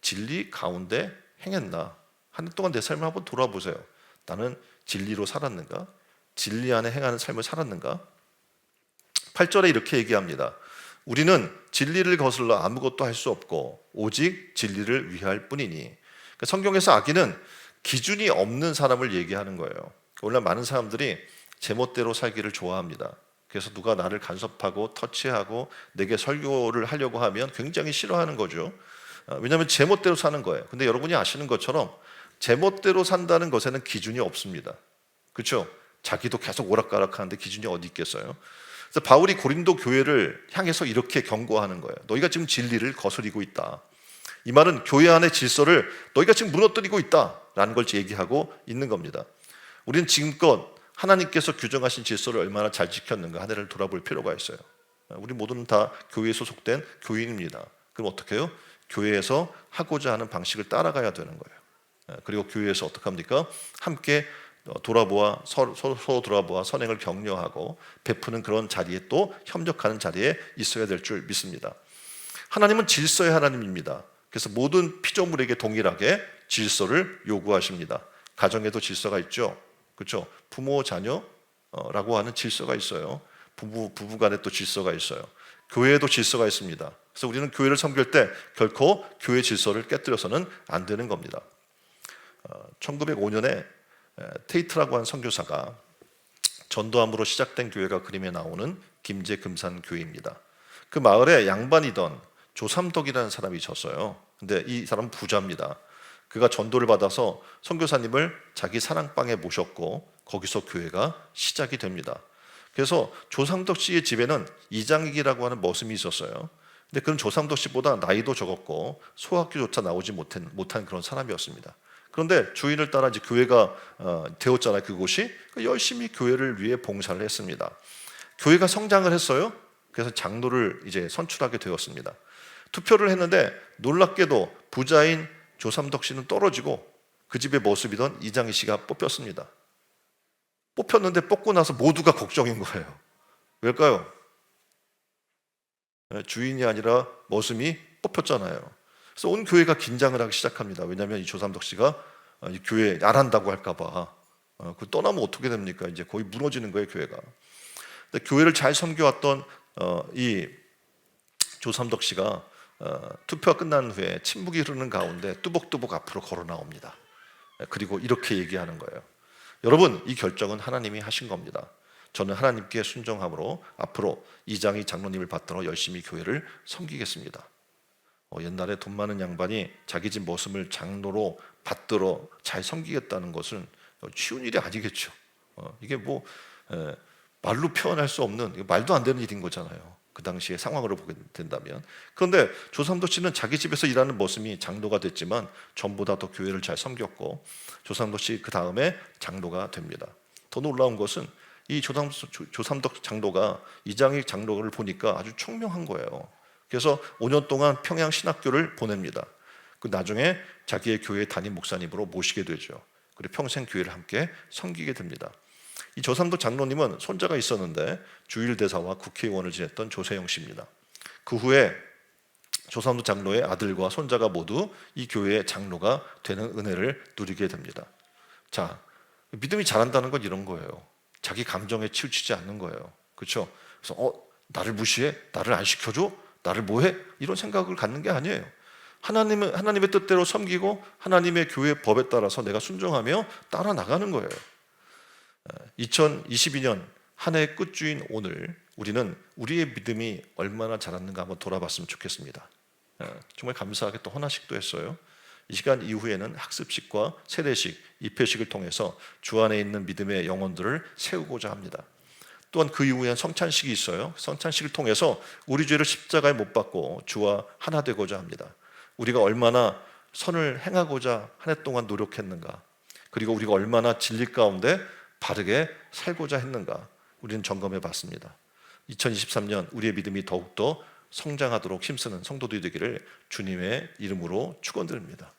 진리 가운데 행했나? 한 해 동안 내 삶을 한번 돌아보세요. 나는 진리로 살았는가? 진리 안에 행하는 삶을 살았는가? 8절에 이렇게 얘기합니다. 우리는 진리를 거슬러 아무것도 할 수 없고 오직 진리를 위할 뿐이니. 그러니까 성경에서 악인은 기준이 없는 사람을 얘기하는 거예요. 원래 많은 사람들이 제멋대로 살기를 좋아합니다. 그래서 누가 나를 간섭하고 터치하고 내게 설교를 하려고 하면 굉장히 싫어하는 거죠. 왜냐하면 제멋대로 사는 거예요. 근데 여러분이 아시는 것처럼 제멋대로 산다는 것에는 기준이 없습니다. 그렇죠? 자기도 계속 오락가락하는데 기준이 어디 있겠어요? 그래서 바울이 고린도 교회를 향해서 이렇게 경고하는 거예요. 너희가 지금 진리를 거스리고 있다. 이 말은 교회 안의 질서를 너희가 지금 무너뜨리고 있다라는 걸 얘기하고 있는 겁니다. 우리는 지금껏 하나님께서 규정하신 질서를 얼마나 잘 지켰는가 한 해를 돌아볼 필요가 있어요. 우리 모두는 다 교회에 소속된 교인입니다. 그럼 어떻게 해요? 교회에서 하고자 하는 방식을 따라가야 되는 거예요. 그리고 교회에서 어떻게 합니까? 함께 돌아보아 서로 돌아보아 선행을 격려하고 베푸는 그런 자리에 또 협력하는 자리에 있어야 될 줄 믿습니다. 하나님은 질서의 하나님입니다. 그래서 모든 피조물에게 동일하게 질서를 요구하십니다. 가정에도 질서가 있죠. 그렇죠? 부모 자녀라고 하는 질서가 있어요. 부부 간에 또 질서가 있어요. 교회에도 질서가 있습니다. 그래서 우리는 교회를 섬길 때 결코 교회 질서를 깨뜨려서는 안 되는 겁니다. 1905년에 테이트라고 하는 선교사가 전도함으로 시작된 교회가 그림에 나오는 김제 금산 교회입니다. 그 마을에 양반이던 조삼덕이라는 사람이 있었어요. 근데 이 사람은 부자입니다. 그가 전도를 받아서 선교사님을 자기 사랑방에 모셨고 거기서 교회가 시작이 됩니다. 그래서 조삼덕 씨의 집에는 이장익이라고 하는 머슴이 있었어요. 근데 그는 조삼덕 씨보다 나이도 적었고 소학교조차 나오지 못한 그런 사람이었습니다. 그런데 주인을 따라 이제 교회가 되었잖아요. 그곳이 열심히 교회를 위해 봉사를 했습니다. 교회가 성장을 했어요. 그래서 장로를 이제 선출하게 되었습니다. 투표를 했는데 놀랍게도 부자인 조삼덕 씨는 떨어지고 그 집의 머슴이던 이장희 씨가 뽑혔습니다. 뽑혔는데 뽑고 나서 모두가 걱정인 거예요. 왜일까요? 주인이 아니라 머슴이 뽑혔잖아요. 그래서 온 교회가 긴장을 하기 시작합니다. 왜냐하면 이 조삼덕 씨가 이 교회 안 한다고 할까봐. 그 떠나면 어떻게 됩니까? 이제 거의 무너지는 거예요, 교회가. 근데 교회를 잘 섬겨왔던 이 조삼덕 씨가 투표가 끝난 후에 침묵이 흐르는 가운데 뚜벅뚜벅 앞으로 걸어 나옵니다. 그리고 이렇게 얘기하는 거예요. 여러분, 이 결정은 하나님이 하신 겁니다. 저는 하나님께 순종함으로 앞으로 이장희 장로님을 받들어 열심히 교회를 섬기겠습니다. 옛날에 돈 많은 양반이 자기 집 머슴을 장로로 받들어 잘 섬기겠다는 것은 쉬운 일이 아니겠죠. 이게 뭐 말로 표현할 수 없는, 말도 안 되는 일인 거잖아요. 그 당시의 상황으로 보게 된다면. 그런데 조삼덕 씨는 자기 집에서 일하는 머슴이 장로가 됐지만 전보다 더 교회를 잘 섬겼고 조삼덕 씨 그 다음에 장로가 됩니다. 더 놀라운 것은 이 조삼덕 장로가 이장희 장로를 보니까 아주 총명한 거예요. 그래서 5년 동안 평양 신학교를 보냅니다. 그 나중에 자기의 교회 담임 목사님으로 모시게 되죠. 그리고 평생 교회를 함께 섬기게 됩니다. 이 조삼덕 장로님은 손자가 있었는데 주일대사와 국회의원을 지냈던 조세영 씨입니다. 그 후에 조삼덕 장로의 아들과 손자가 모두 이 교회의 장로가 되는 은혜를 누리게 됩니다. 자, 믿음이 자란다는 건 이런 거예요. 자기 감정에 치우치지 않는 거예요. 그렇죠? 그래서 나를 무시해? 나를 안 시켜줘? 나를 뭐해? 이런 생각을 갖는 게 아니에요. 하나님의 뜻대로 섬기고 하나님의 교회 법에 따라서 내가 순종하며 따라 나가는 거예요. 2022년 한 해의 끝주인 오늘 우리는 우리의 믿음이 얼마나 자랐는가 한번 돌아봤으면 좋겠습니다. 정말 감사하게 또 헌화식도 했어요. 이 시간 이후에는 학습식과 세례식, 입회식을 통해서 주 안에 있는 믿음의 영혼들을 세우고자 합니다. 또한 그 이후에는 성찬식이 있어요. 성찬식을 통해서 우리 죄를 십자가에 못 박고 주와 하나 되고자 합니다. 우리가 얼마나 선을 행하고자 한 해 동안 노력했는가, 그리고 우리가 얼마나 진리 가운데 바르게 살고자 했는가 우리는 점검해 봤습니다. 2023년 우리의 믿음이 더욱더 성장하도록 힘쓰는 성도들이 되기를 주님의 이름으로 축원드립니다.